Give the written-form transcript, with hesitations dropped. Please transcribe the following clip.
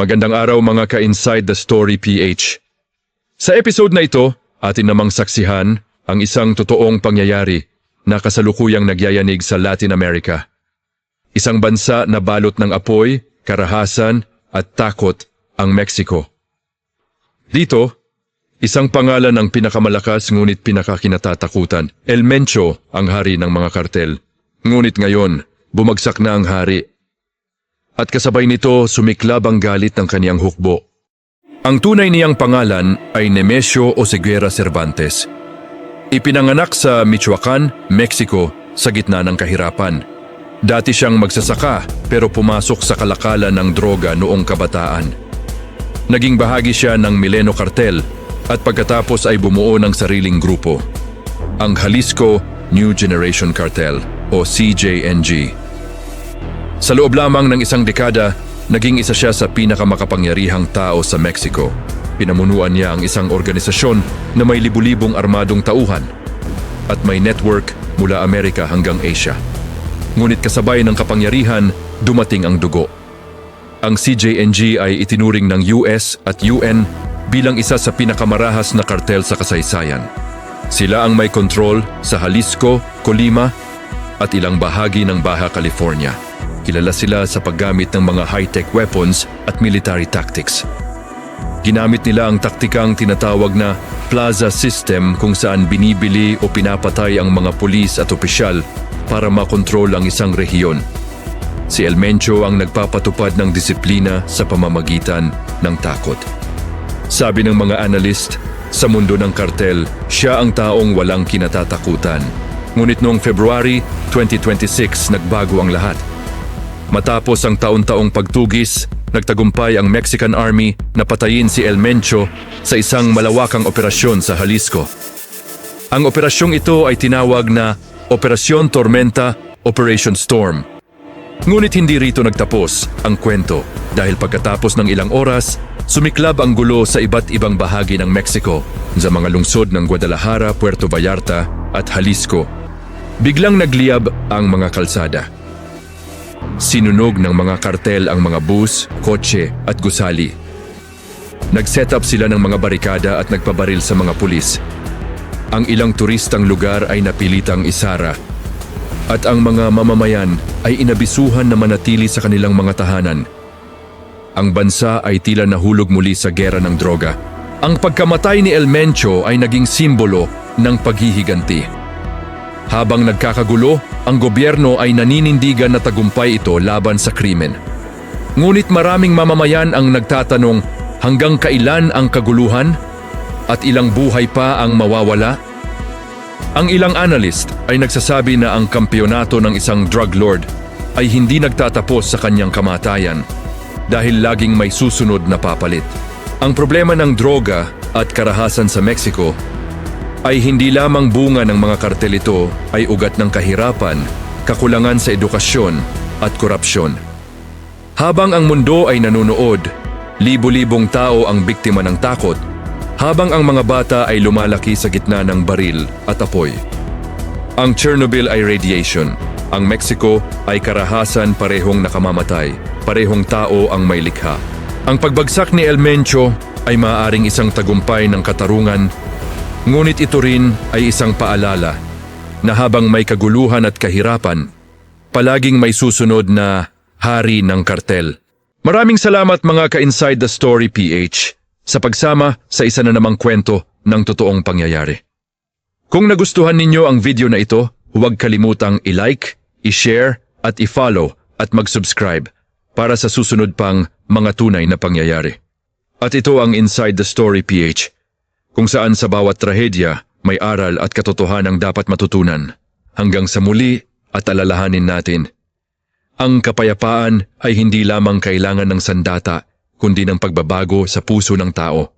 Magandang araw mga ka-Inside the Story PH. Sa episode na ito, atin namang saksihan ang isang totoong pangyayari na kasalukuyang nagyayanig sa Latin America. Isang bansa na balot ng apoy, karahasan at takot ang Mexico. Dito, isang pangalan ang pinakamalakas ngunit pinakakinatatakutan. El Mencho ang hari ng mga kartel. Ngunit ngayon, bumagsak na ang hari. At kasabay nito, sumiklab ang galit ng kaniyang hukbo. Ang tunay niyang pangalan ay Nemesio Oseguera Cervantes. Ipinanganak sa Michoacan, Mexico, sa gitna ng kahirapan. Dati siyang magsasaka pero pumasok sa kalakalan ng droga noong kabataan. Naging bahagi siya ng Mileno Cartel at pagkatapos ay bumuo ng sariling grupo, ang Jalisco New Generation Cartel o CJNG. Sa loob lamang ng isang dekada, naging isa siya sa pinakamakapangyarihang tao sa Mexico. Pinamunuan niya ang isang organisasyon na may libu-libong armadong tauhan at may network mula Amerika hanggang Asia. Ngunit kasabay ng kapangyarihan, dumating ang dugo. Ang CJNG ay itinuring ng US at UN bilang isa sa pinakamarahas na kartel sa kasaysayan. Sila ang may kontrol sa Jalisco, Colima at ilang bahagi ng Baja California. Kilala sila sa paggamit ng mga high-tech weapons at military tactics. Ginamit nila ang taktikang tinatawag na plaza system kung saan binibili o pinapatay ang mga pulis at opisyal para makontrol ang isang rehiyon. Si El Mencho ang nagpapatupad ng disiplina sa pamamagitan ng takot. Sabi ng mga analyst, sa mundo ng kartel, siya ang taong walang kinatatakutan. Ngunit noong February 2026, nagbago ang lahat. Matapos ang taon-taong pagtugis, nagtagumpay ang Mexican Army na patayin si El Mencho sa isang malawakang operasyon sa Jalisco. Ang operasyong ito ay tinawag na Operasyon Tormenta, Operation Storm. Ngunit hindi rito nagtapos ang kwento dahil pagkatapos ng ilang oras, sumiklab ang gulo sa iba't ibang bahagi ng Mexico sa mga lungsod ng Guadalajara, Puerto Vallarta at Jalisco. Biglang nagliyab ang mga kalsada. Sinunog ng mga kartel ang mga bus, kotse at gusali. Nag-set up sila ng mga barikada at nagpabaril sa mga pulis. Ang ilang turistang lugar ay napilitang isara. At ang mga mamamayan ay inabisuhan na manatili sa kanilang mga tahanan. Ang bansa ay tila nahulog muli sa gera ng droga. Ang pagkamatay ni El Mencho ay naging simbolo ng paghihiganti. Habang nagkakagulo, ang gobyerno ay naninindigan na tagumpay ito laban sa krimen. Ngunit maraming mamamayan ang nagtatanong hanggang kailan ang kaguluhan at ilang buhay pa ang mawawala? Ang ilang analyst ay nagsasabi na ang kampyonato ng isang drug lord ay hindi nagtatapos sa kanyang kamatayan dahil laging may susunod na papalit. Ang problema ng droga at karahasan sa Mexico ay hindi lamang bunga ng mga kartel. Ito ay ugat ng kahirapan, kakulangan sa edukasyon at korupsyon. Habang ang mundo ay nanunood, libo-libong tao ang biktima ng takot, habang ang mga bata ay lumalaki sa gitna ng baril at apoy. Ang Chernobyl ay radiation, ang Mexico ay karahasan, parehong nakamamatay, parehong tao ang may likha. Ang pagbagsak ni El Mencho ay maaaring isang tagumpay ng katarungan. Ngunit ito rin ay isang paalala na habang may kaguluhan at kahirapan, palaging may susunod na hari ng kartel. Maraming salamat mga ka-Inside the Story PH sa pagsama sa isa na namang kwento ng totoong pangyayari. Kung nagustuhan ninyo ang video na ito, huwag kalimutang i-like, i-share at i-follow at mag-subscribe para sa susunod pang mga tunay na pangyayari. At ito ang Inside the Story PH, kung saan sa bawat trahedya may aral at katotohanang dapat matutunan. Hanggang sa muli at alalahanin natin, ang kapayapaan ay hindi lamang kailangan ng sandata, kundi ng pagbabago sa puso ng tao.